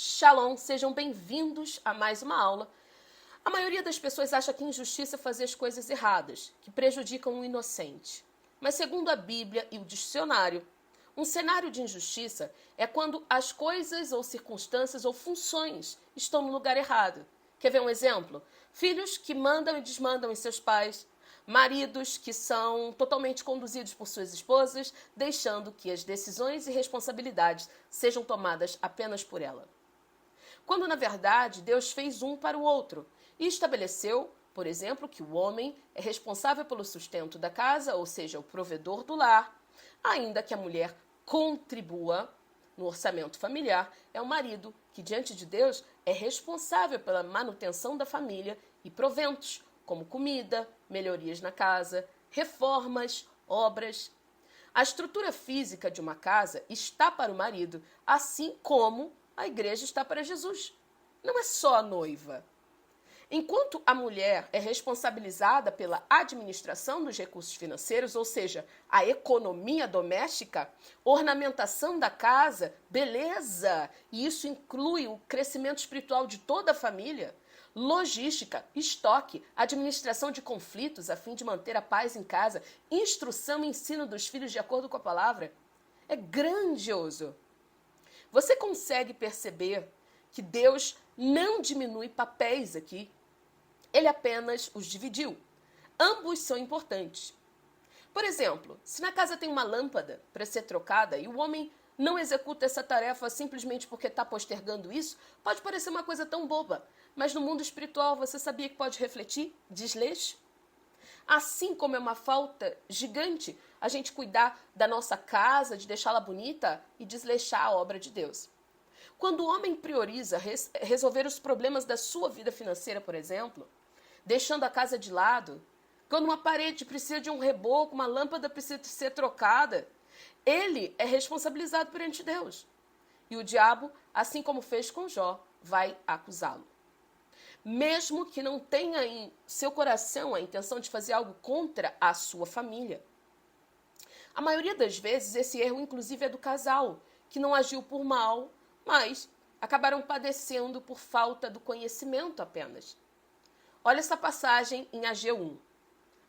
Shalom, sejam bem-vindos a mais uma aula. A maioria das pessoas acha que injustiça é fazer as coisas erradas, que prejudicam o inocente. Mas segundo a Bíblia e o dicionário, um cenário de injustiça é quando as coisas ou circunstâncias ou funções estão no lugar errado. Quer ver um exemplo? Filhos que mandam e desmandam em seus pais, maridos que são totalmente conduzidos por suas esposas, deixando que as decisões e responsabilidades sejam tomadas apenas por ela. Quando, na verdade, Deus fez um para o outro e estabeleceu, por exemplo, que o homem é responsável pelo sustento da casa, ou seja, o provedor do lar, ainda que a mulher contribua no orçamento familiar, é o marido que, diante de Deus, é responsável pela manutenção da família e proventos, como comida, melhorias na casa, reformas, obras. A estrutura física de uma casa está para o marido, assim como a igreja está para Jesus. Não é só a noiva. Enquanto a mulher é responsabilizada pela administração dos recursos financeiros, ou seja, a economia doméstica, ornamentação da casa, beleza, e isso inclui o crescimento espiritual de toda a família, logística, estoque, administração de conflitos a fim de manter a paz em casa, instrução e ensino dos filhos de acordo com a palavra. É grandioso. Você consegue perceber que Deus não diminui papéis aqui? Ele apenas os dividiu. Ambos são importantes. Por exemplo, se na casa tem uma lâmpada para ser trocada e o homem não executa essa tarefa simplesmente porque está postergando isso, pode parecer uma coisa tão boba, mas no mundo espiritual você sabia que pode refletir desleixo? Assim como é uma falta gigante a gente cuidar da nossa casa, de deixá-la bonita e desleixar a obra de Deus. Quando o homem prioriza resolver os problemas da sua vida financeira, por exemplo, deixando a casa de lado, quando uma parede precisa de um reboco, uma lâmpada precisa ser trocada, ele é responsabilizado perante Deus. E o diabo, assim como fez com Jó, vai acusá-lo. Mesmo que não tenha em seu coração a intenção de fazer algo contra a sua família. A maioria das vezes, esse erro, inclusive, é do casal, que não agiu por mal, mas acabaram padecendo por falta do conhecimento apenas. Olha essa passagem em Ageu 1.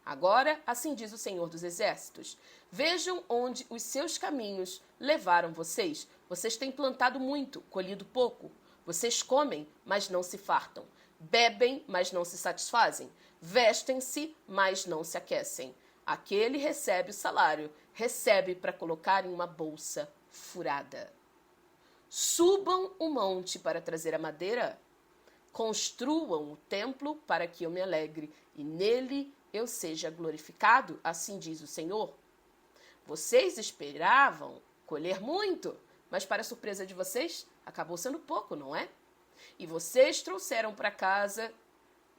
Agora, assim diz o Senhor dos Exércitos, vejam onde os seus caminhos levaram vocês. Vocês têm plantado muito, colhido pouco. Vocês comem, mas não se fartam. Bebem, mas não se satisfazem. Vestem-se, mas não se aquecem. Aquele recebe o salário, recebe para colocar em uma bolsa furada. Subam o monte para trazer a madeira. Construam o templo para que eu me alegre e nele eu seja glorificado, assim diz o Senhor. Vocês esperavam colher muito, mas para surpresa de vocês, acabou sendo pouco, não é? E vocês trouxeram para casa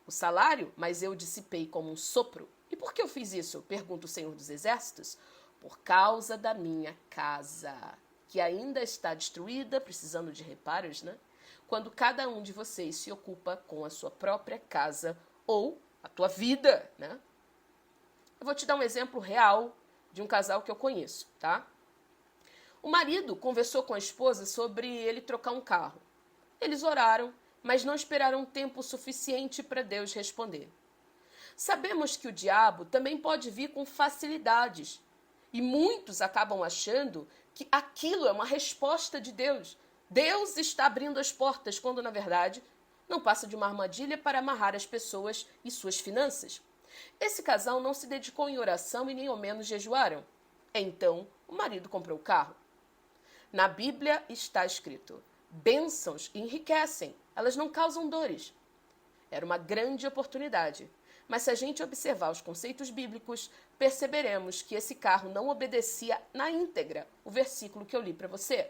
o salário, mas eu dissipei como um sopro. E por que eu fiz isso? Pergunta o Senhor dos Exércitos. Por causa da minha casa, que ainda está destruída, precisando de reparos, né? Quando cada um de vocês se ocupa com a sua própria casa ou a tua vida, né? Eu vou te dar um exemplo real de um casal que eu conheço, tá? O marido conversou com a esposa sobre ele trocar um carro. Eles oraram, mas não esperaram tempo suficiente para Deus responder. Sabemos que o diabo também pode vir com facilidades. E muitos acabam achando que aquilo é uma resposta de Deus. Deus está abrindo as portas, quando, na verdade, não passa de uma armadilha para amarrar as pessoas e suas finanças. Esse casal não se dedicou em oração e nem ao menos jejuaram. Então, o marido comprou o carro. Na Bíblia está escrito: bênçãos enriquecem, elas não causam dores. Era uma grande oportunidade. Mas se a gente observar os conceitos bíblicos, perceberemos que esse carro não obedecia na íntegra o versículo que eu li para você.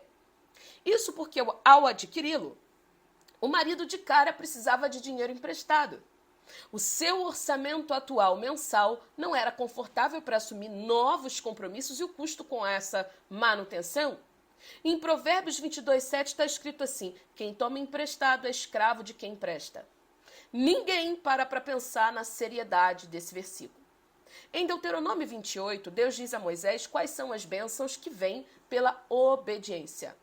Isso porque, ao adquiri-lo, o marido de cara precisava de dinheiro emprestado. O seu orçamento atual mensal não era confortável para assumir novos compromissos e o custo com essa manutenção. Em Provérbios 22:7 está escrito assim: quem toma emprestado é escravo de quem empresta. Ninguém para pensar na seriedade desse versículo. Em Deuteronômio 28, Deus diz a Moisés quais são as bênçãos que vêm pela obediência.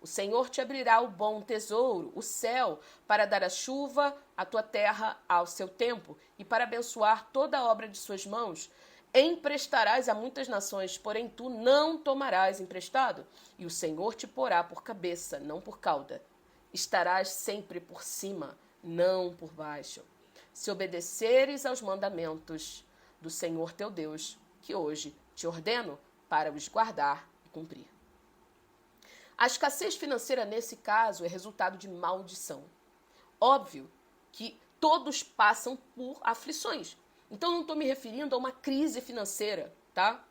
O Senhor te abrirá o bom tesouro, o céu, para dar a chuva à tua terra ao seu tempo, e para abençoar toda a obra de suas mãos. Emprestarás a muitas nações, porém tu não tomarás emprestado, e o Senhor te porá por cabeça, não por cauda. Estarás sempre por cima, não por baixo. Se obedeceres aos mandamentos do Senhor teu Deus, que hoje te ordeno para os guardar e cumprir. A escassez financeira, nesse caso, é resultado de maldição. Óbvio que todos passam por aflições. Então, não estou me referindo a uma crise financeira, tá?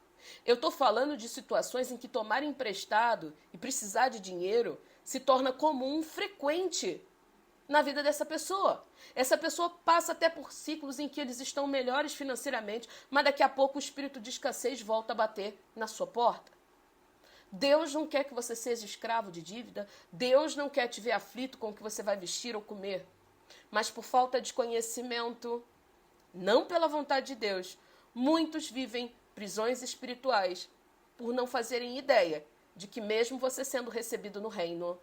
Eu estou falando de situações em que tomar emprestado e precisar de dinheiro se torna comum, frequente na vida dessa pessoa. Essa pessoa passa até por ciclos em que eles estão melhores financeiramente, mas daqui a pouco o espírito de escassez volta a bater na sua porta. Deus não quer que você seja escravo de dívida. Deus não quer te ver aflito com o que você vai vestir ou comer. Mas por falta de conhecimento, não pela vontade de Deus, muitos vivem prisões espirituais por não fazerem ideia de que mesmo você sendo recebido no reino,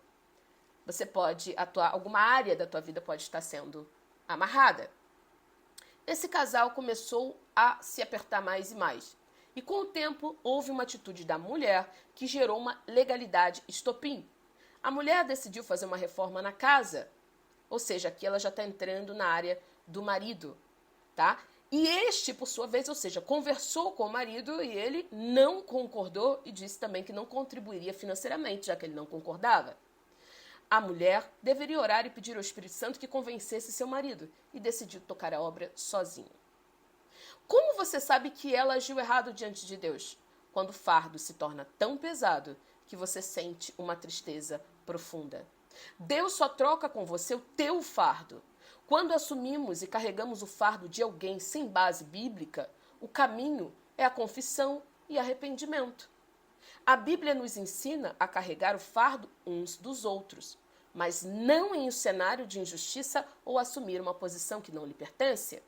você pode atuar, alguma área da tua vida pode estar sendo amarrada. Esse casal começou a se apertar mais e mais. E com o tempo, houve uma atitude da mulher que gerou uma legalidade estopim. A mulher decidiu fazer uma reforma na casa. Ou seja, aqui ela já está entrando na área do marido, tá? E este, por sua vez, ou seja, conversou com o marido e ele não concordou e disse também que não contribuiria financeiramente, já que ele não concordava. A mulher deveria orar e pedir ao Espírito Santo que convencesse seu marido e decidiu tocar a obra sozinha. Como você sabe que ela agiu errado diante de Deus? Quando o fardo se torna tão pesado que você sente uma tristeza profunda. Deus só troca com você o teu fardo. Quando assumimos e carregamos o fardo de alguém sem base bíblica, o caminho é a confissão e arrependimento. A Bíblia nos ensina a carregar o fardo uns dos outros, mas não em um cenário de injustiça ou assumir uma posição que não lhe pertence.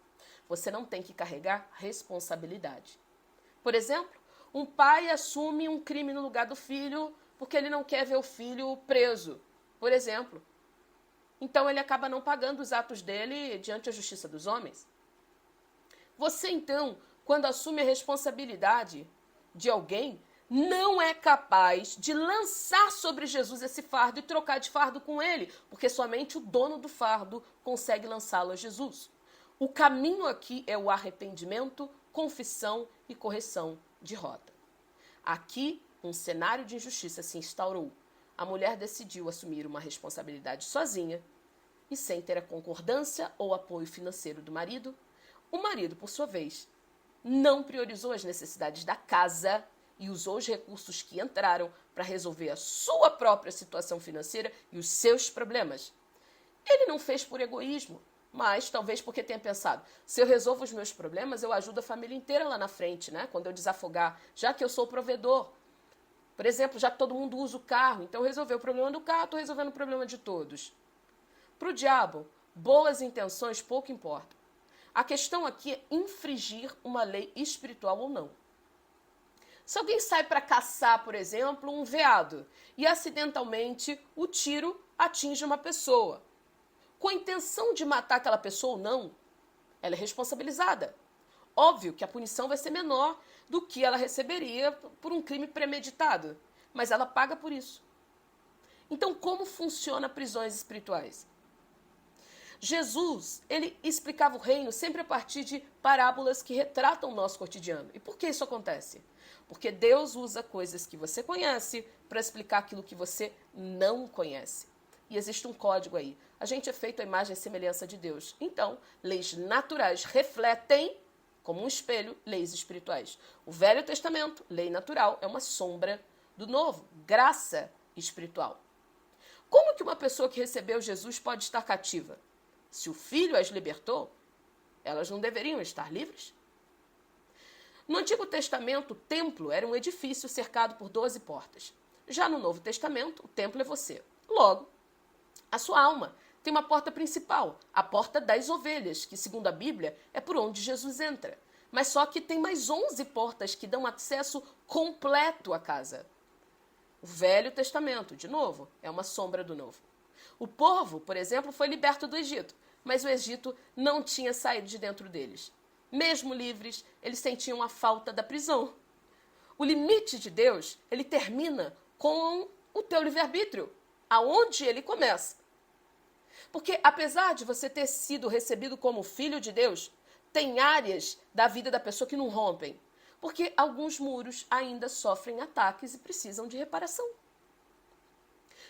Você não tem que carregar responsabilidade. Por exemplo, um pai assume um crime no lugar do filho porque ele não quer ver o filho preso, por exemplo. Então ele acaba não pagando os atos dele diante da justiça dos homens. Você, então, quando assume a responsabilidade de alguém, não é capaz de lançar sobre Jesus esse fardo e trocar de fardo com ele, porque somente o dono do fardo consegue lançá-lo a Jesus. O caminho aqui é o arrependimento, confissão e correção de rota. Aqui, um cenário de injustiça se instaurou. A mulher decidiu assumir uma responsabilidade sozinha e sem ter a concordância ou apoio financeiro do marido. O marido, por sua vez, não priorizou as necessidades da casa e usou os recursos que entraram para resolver a sua própria situação financeira e os seus problemas. Ele não fez por egoísmo, mas talvez porque tenha pensado, se eu resolvo os meus problemas, eu ajudo a família inteira lá na frente, né? Quando eu desafogar, já que eu sou o provedor. Por exemplo, já que todo mundo usa o carro, então resolver o problema do carro, estou resolvendo o problema de todos. Para o diabo, boas intenções pouco importam. A questão aqui é infringir uma lei espiritual ou não. Se alguém sai para caçar, por exemplo, um veado e acidentalmente o tiro atinge uma pessoa, com a intenção de matar aquela pessoa ou não, ela é responsabilizada. Óbvio que a punição vai ser menor do que ela receberia por um crime premeditado, mas ela paga por isso. Então, como funciona prisões espirituais? Jesus, ele explicava o reino sempre a partir de parábolas que retratam o nosso cotidiano. E por que isso acontece? Porque Deus usa coisas que você conhece para explicar aquilo que você não conhece. E existe um código aí. A gente é feito à imagem e semelhança de Deus. Então, leis naturais refletem, como um espelho, leis espirituais. O Velho Testamento, lei natural, é uma sombra do Novo, graça espiritual. Como que uma pessoa que recebeu Jesus pode estar cativa? Se o Filho as libertou, elas não deveriam estar livres? No Antigo Testamento, o templo era um edifício cercado por 12 portas. Já no Novo Testamento, o templo é você. Logo, a sua alma tem uma porta principal, a porta das ovelhas, que, segundo a Bíblia, é por onde Jesus entra. Mas só que tem mais 11 portas que dão acesso completo à casa. O Velho Testamento, de novo, é uma sombra do Novo. O povo, por exemplo, foi liberto do Egito, mas o Egito não tinha saído de dentro deles. Mesmo livres, eles sentiam a falta da prisão. O limite de Deus, ele termina com o teu livre-arbítrio, aonde ele começa. Porque apesar de você ter sido recebido como filho de Deus, tem áreas da vida da pessoa que não rompem. Porque alguns muros ainda sofrem ataques e precisam de reparação.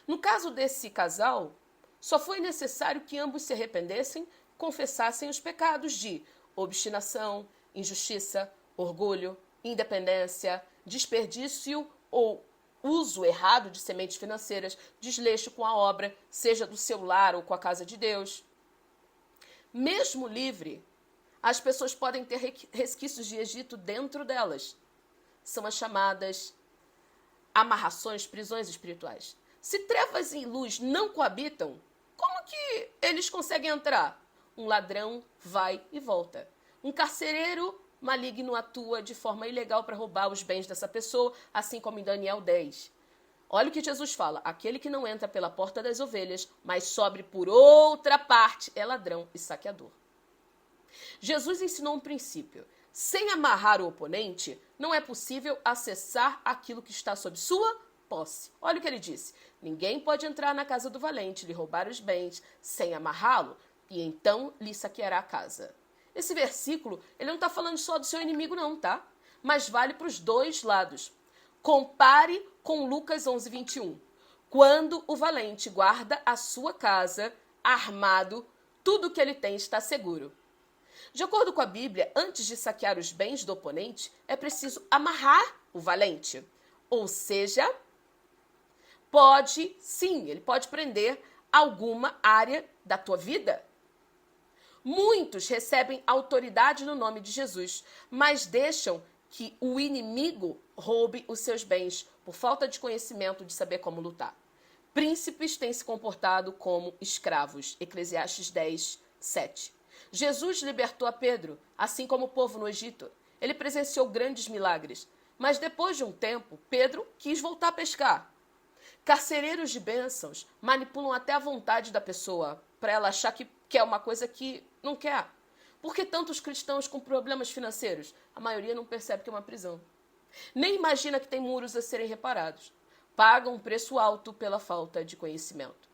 No caso desse casal, só foi necessário que ambos se arrependessem, confessassem os pecados de obstinação, injustiça, orgulho, independência, desperdício ou uso errado de sementes financeiras, desleixo com a obra, seja do seu lar ou com a casa de Deus. Mesmo livre, as pessoas podem ter resquícios de Egito dentro delas. São as chamadas amarrações, prisões espirituais. Se trevas e luz não coabitam, como que eles conseguem entrar? Um ladrão vai e volta. Um carcereiro maligno atua de forma ilegal para roubar os bens dessa pessoa, assim como em Daniel 10. Olha o que Jesus fala: aquele que não entra pela porta das ovelhas, mas sobe por outra parte, é ladrão e saqueador. Jesus ensinou um princípio: sem amarrar o oponente, não é possível acessar aquilo que está sob sua posse. Olha o que ele disse: ninguém pode entrar na casa do valente, lhe roubar os bens, sem amarrá-lo, e então lhe saqueará a casa. Esse versículo, ele não está falando só do seu inimigo não, tá? Mas vale para os dois lados. Compare com Lucas 11:21. Quando o valente guarda a sua casa, armado, tudo que ele tem está seguro. De acordo com a Bíblia, antes de saquear os bens do oponente, é preciso amarrar o valente. Ou seja, ele pode prender alguma área da tua vida. Muitos recebem autoridade no nome de Jesus, mas deixam que o inimigo roube os seus bens por falta de conhecimento de saber como lutar. Príncipes têm se comportado como escravos. Eclesiastes 10:7. Jesus libertou a Pedro, assim como o povo no Egito. Ele presenciou grandes milagres, mas depois de um tempo, Pedro quis voltar a pescar. Carcereiros de bênçãos manipulam até a vontade da pessoa para ela achar que quer uma coisa que não quer. Por que tantos cristãos com problemas financeiros? A maioria não percebe que é uma prisão. Nem imagina que tem muros a serem reparados. Pagam um preço alto pela falta de conhecimento.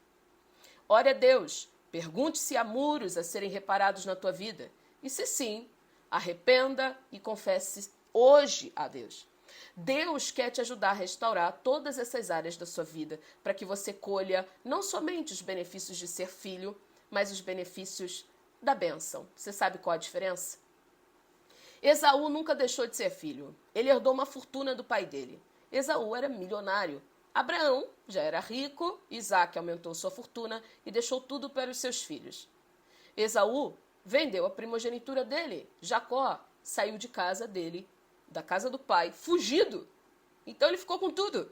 Ore a Deus. Pergunte se há muros a serem reparados na tua vida. E se sim, arrependa e confesse hoje a Deus. Deus quer te ajudar a restaurar todas essas áreas da sua vida para que você colha não somente os benefícios de ser filho, mas os benefícios da bênção. Você sabe qual a diferença? Esaú nunca deixou de ser filho. Ele herdou uma fortuna do pai dele. Esaú era milionário. Abraão já era rico, Isaac aumentou sua fortuna e deixou tudo para os seus filhos. Esaú vendeu a primogenitura dele. Jacó saiu de casa dele, da casa do pai, fugido. Então ele ficou com tudo.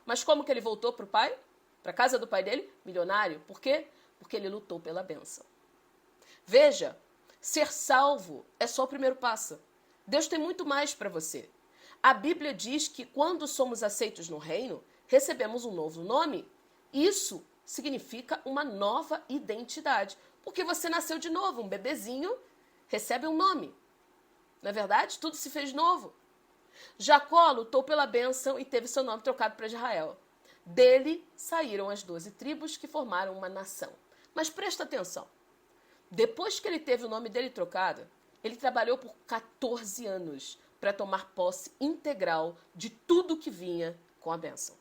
Mas como que ele voltou para o pai? Para a casa do pai dele? Milionário. Por quê? Porque ele lutou pela bênção. Veja, ser salvo é só o primeiro passo. Deus tem muito mais para você. A Bíblia diz que quando somos aceitos no reino, recebemos um novo nome. Isso significa uma nova identidade. Porque você nasceu de novo, um bebezinho recebe um nome. Não é verdade? Tudo se fez novo. Jacó lutou pela bênção e teve seu nome trocado para Israel. Dele saíram as 12 tribos que formaram uma nação. Mas presta atenção. Depois que ele teve o nome dele trocado, ele trabalhou por 14 anos para tomar posse integral de tudo que vinha com a bênção.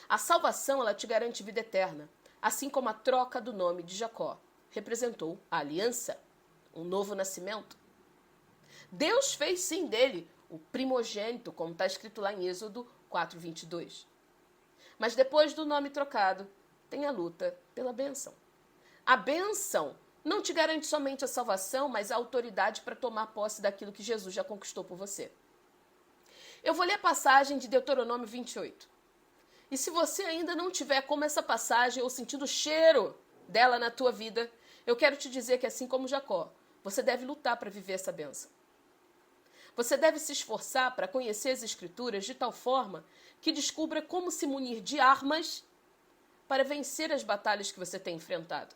A salvação, ela te garante vida eterna, assim como a troca do nome de Jacó representou a aliança, um novo nascimento. Deus fez sim dele o primogênito, como está escrito lá em Êxodo 4:22. Mas depois do nome trocado, tem a luta pela bênção. A bênção não te garante somente a salvação, mas a autoridade para tomar posse daquilo que Jesus já conquistou por você. Eu vou ler a passagem de Deuteronômio 28. E se você ainda não tiver como essa passagem ou sentindo o cheiro dela na tua vida, eu quero te dizer que assim como Jacó, você deve lutar para viver essa bênção. Você deve se esforçar para conhecer as Escrituras de tal forma que descubra como se munir de armas para vencer as batalhas que você tem enfrentado.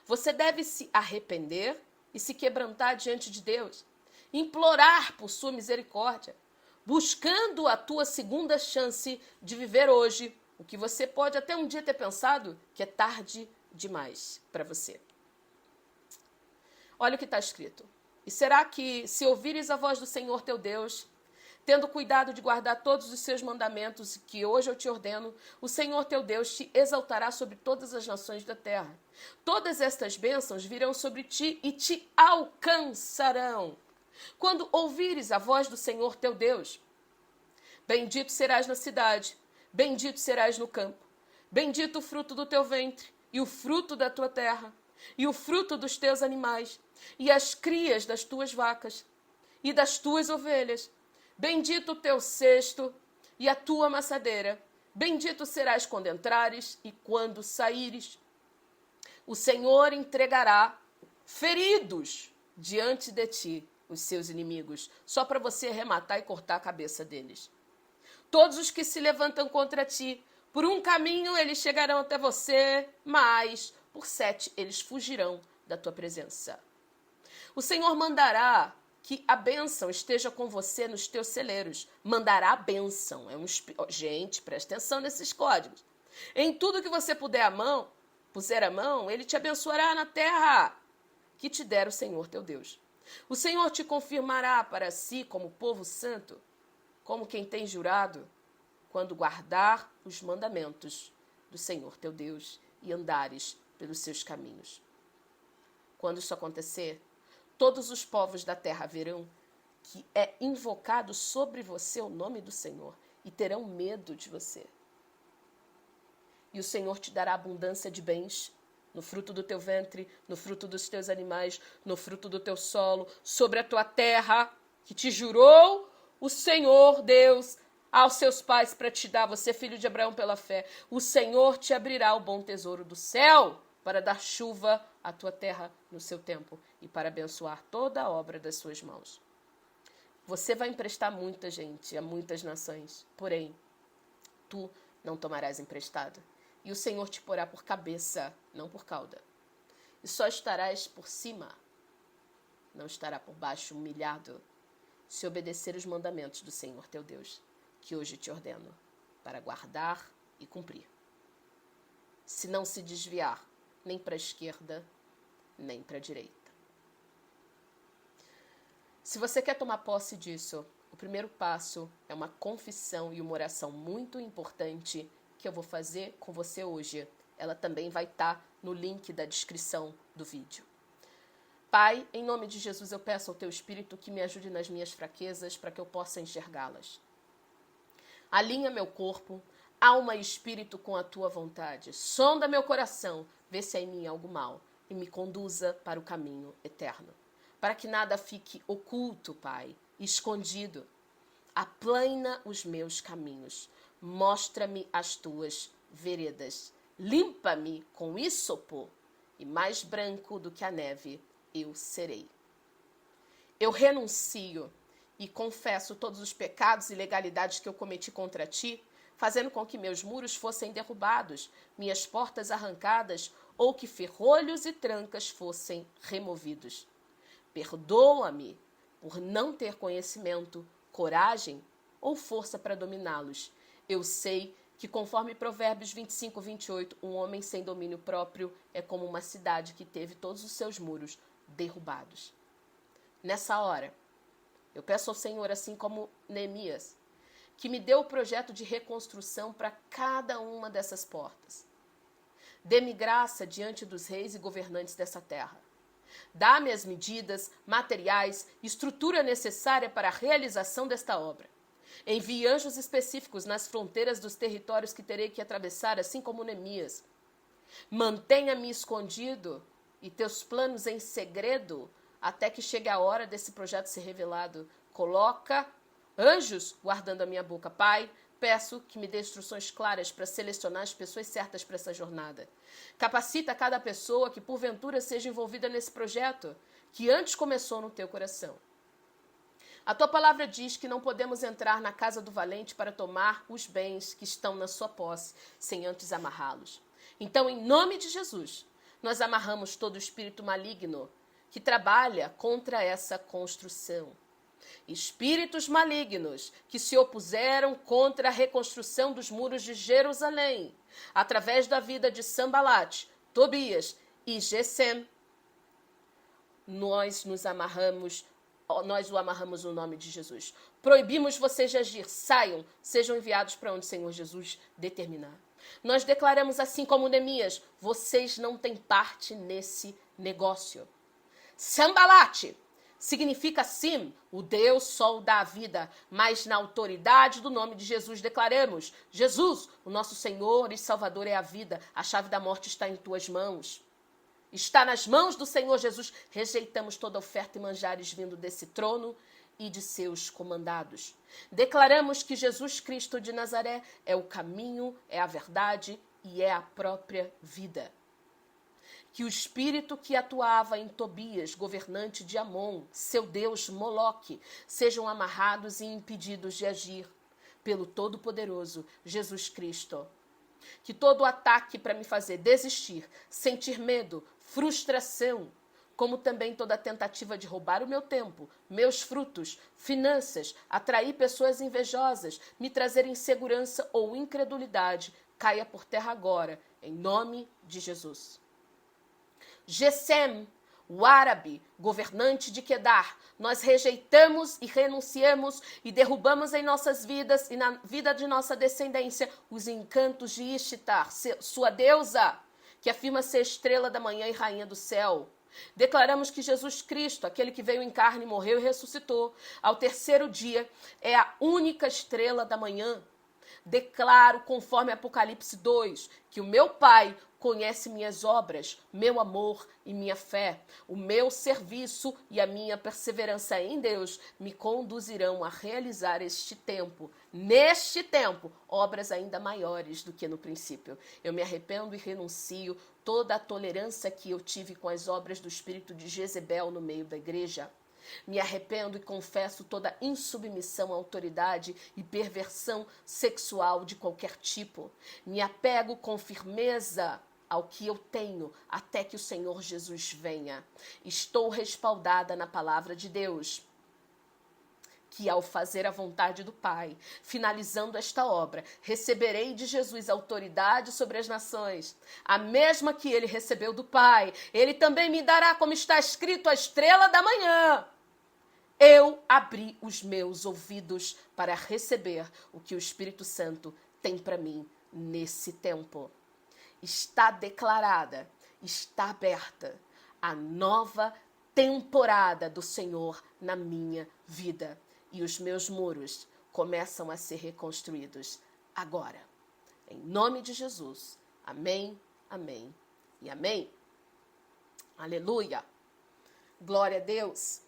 Você deve se arrepender e se quebrantar diante de Deus, implorar por sua misericórdia, buscando a tua segunda chance de viver hoje o que você pode até um dia ter pensado que é tarde demais para você. Olha o que está escrito. E será que, se ouvires a voz do Senhor teu Deus, tendo cuidado de guardar todos os seus mandamentos que hoje eu te ordeno, o Senhor teu Deus te exaltará sobre todas as nações da terra. Todas estas bênçãos virão sobre ti e te alcançarão quando ouvires a voz do Senhor teu Deus. Bendito serás na cidade, bendito serás no campo. Bendito o fruto do teu ventre e o fruto da tua terra, e o fruto dos teus animais, e as crias das tuas vacas e das tuas ovelhas. Bendito o teu cesto e a tua amassadeira. Bendito serás quando entrares e quando saíres. O Senhor entregará feridos diante de ti os seus inimigos, só para você arrematar e cortar a cabeça deles. Todos os que se levantam contra ti, por um caminho eles chegarão até você, mas por 7 eles fugirão da tua presença. O Senhor mandará que a bênção esteja com você nos teus celeiros. Mandará a bênção. Gente, presta atenção nesses códigos. Em tudo que você puser a mão, ele te abençoará na terra que te der o Senhor teu Deus. O Senhor te confirmará para si como povo santo, como quem tem jurado, quando guardar os mandamentos do Senhor teu Deus e andares pelos seus caminhos. Quando isso acontecer, todos os povos da terra verão que é invocado sobre você o nome do Senhor e terão medo de você. E o Senhor te dará abundância de bens, no fruto do teu ventre, no fruto dos teus animais, no fruto do teu solo, sobre a tua terra, que te jurou o Senhor Deus aos seus pais para te dar, você filho de Abraão pela fé. O Senhor te abrirá o bom tesouro do céu para dar chuva à tua terra no seu tempo e para abençoar toda a obra das suas mãos. Você vai emprestar muita gente a muitas nações, porém, tu não tomarás emprestado. E o Senhor te porá por cabeça, não por cauda. E só estarás por cima, não estará por baixo, humilhado, se obedecer os mandamentos do Senhor teu Deus, que hoje te ordeno, para guardar e cumprir. Se não se desviar, nem para a esquerda, nem para a direita. Se você quer tomar posse disso, o primeiro passo é uma confissão e uma oração muito importante que eu vou fazer com você hoje. Ela também vai estar no link da descrição do vídeo. Pai, em nome de Jesus, eu peço ao teu Espírito que me ajude nas minhas fraquezas para que eu possa enxergá-las. Alinha meu corpo, alma e espírito com a tua vontade. Sonda meu coração, vê se há em mim algo mal e me conduza para o caminho eterno. Para que nada fique oculto, Pai, escondido. Aplana os meus caminhos. Mostra-me as tuas veredas. Limpa-me com hisopo e mais branco do que a neve eu serei. Eu renuncio e confesso todos os pecados e ilegalidades que eu cometi contra ti, fazendo com que meus muros fossem derrubados, minhas portas arrancadas ou que ferrolhos e trancas fossem removidos. Perdoa-me por não ter conhecimento, coragem ou força para dominá-los. Eu sei que, conforme Provérbios 25, 28, um homem sem domínio próprio é como uma cidade que teve todos os seus muros derrubados. Nessa hora, eu peço ao Senhor, assim como Neemias, que me dê o projeto de reconstrução para cada uma dessas portas. Dê-me graça diante dos reis e governantes dessa terra. Dá-me as medidas, materiais, estrutura necessária para a realização desta obra. Envie anjos específicos nas fronteiras dos territórios que terei que atravessar, assim como Neemias. Mantenha-me escondido e teus planos em segredo até que chegue a hora desse projeto ser revelado. Coloca anjos guardando a minha boca. Pai, peço que me dê instruções claras para selecionar as pessoas certas para essa jornada. Capacita cada pessoa que porventura seja envolvida nesse projeto que antes começou no teu coração. A tua palavra diz que não podemos entrar na casa do valente para tomar os bens que estão na sua posse, sem antes amarrá-los. Então, em nome de Jesus, nós amarramos todo espírito maligno que trabalha contra essa construção. Espíritos malignos que se opuseram contra a reconstrução dos muros de Jerusalém, através da vida de Sanbalate, Tobias e Gesem, nós o amarramos no nome de Jesus. Proibimos vocês de agir, saiam, sejam enviados para onde o Senhor Jesus determinar. Nós declaramos assim como Neemias, vocês não têm parte nesse negócio. Sanbalate significa sim, o Deus Sol da vida, mas na autoridade do nome de Jesus declaramos, Jesus, o nosso Senhor e Salvador é a vida, a chave da morte está em tuas mãos. Está nas mãos do Senhor Jesus. Rejeitamos toda oferta e manjares vindo desse trono e de seus comandados. Declaramos que Jesus Cristo de Nazaré é o caminho, é a verdade e é a própria vida. Que o espírito que atuava em Tobias, governante de Amon, seu deus Moloque, sejam amarrados e impedidos de agir pelo Todo-Poderoso Jesus Cristo. Que todo ataque para me fazer desistir, sentir medo, frustração, como também toda tentativa de roubar o meu tempo, meus frutos, finanças, atrair pessoas invejosas, me trazer insegurança ou incredulidade, caia por terra agora, em nome de Jesus. Gesem, o árabe, governante de Quedar, nós rejeitamos e renunciamos e derrubamos em nossas vidas e na vida de nossa descendência os encantos de Ishtar, sua deusa, que afirma ser estrela da manhã e rainha do céu. Declaramos que Jesus Cristo, aquele que veio em carne, morreu e ressuscitou, ao terceiro dia, é a única estrela da manhã. Declaro, conforme Apocalipse 2, que o meu Pai conhece minhas obras, meu amor e minha fé. O meu serviço e a minha perseverança em Deus me conduzirão a realizar neste tempo, obras ainda maiores do que no princípio. Eu me arrependo e renuncio toda a tolerância que eu tive com as obras do espírito de Jezebel no meio da igreja. Me arrependo e confesso toda insubmissão à autoridade e perversão sexual de qualquer tipo. Me apego com firmeza ao que eu tenho até que o Senhor Jesus venha. Estou respaldada na palavra de Deus, que ao fazer a vontade do Pai, finalizando esta obra, receberei de Jesus autoridade sobre as nações, a mesma que ele recebeu do Pai. Ele também me dará, como está escrito, a estrela da manhã. Eu abri os meus ouvidos para receber o que o Espírito Santo tem para mim nesse tempo. Está declarada, está aberta a nova temporada do Senhor na minha vida. E os meus muros começam a ser reconstruídos agora. Em nome de Jesus. Amém, amém e amém. Aleluia. Glória a Deus.